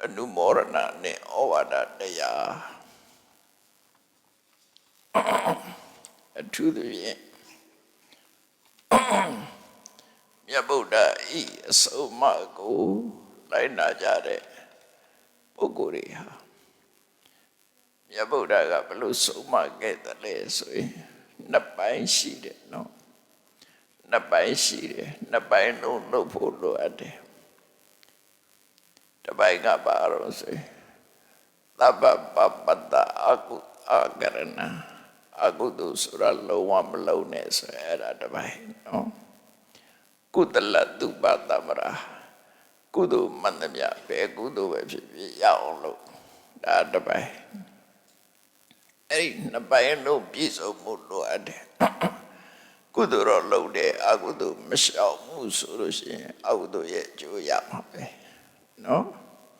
အနုမောရဏနဲ့ဩဝါဒတရားအထူးသဖြင့်မြတ်ဗုဒ္ဓဤအဆုံးအမကိုလိုက်နာကြတဲ့ပုဂ္ဂိုလ်တွေဟာမြတ်ဗုဒ္ဓကဘယ်လိုဆုံးမခဲ့တယ်လဲဆိုရင်နှစ်ပိုင်းရှိတယ်နော်နှစ်ပိုင်းရှိတယ်နှစ်ပိုင်းလုံးလုပ်ဖို့လိုအပ်တယ်တစ်ပိုင်းကဘာလို့ဆိုရင်သဗ္ဗပပတ္တအကုအကရဏအကုသိုလ်ဆိုတာလုံးဝမလုံးနဲ့ဆိုအဲ့ဒါတစ်ပိုင်းနော်ကုသလတုပတမရာကုသိုလ်မှန်သမျှပဲကုသိုလ်ပဲဖြစ်ဖြစ်ရအောင်လို့ဒါတစ်ပိုင်းအဲ့ဒီနှစ်ပိုင်းလုံးပြည့်စုံမှုလိုအပ်တယ်ကုသိုလ်တော့လုပ်တယ်အကုသိုလ်မရှောင်မှုဆိုလို့ရှိရင်အကုသိုလ်ရဲ့အကျိုးရမှာပဲနော်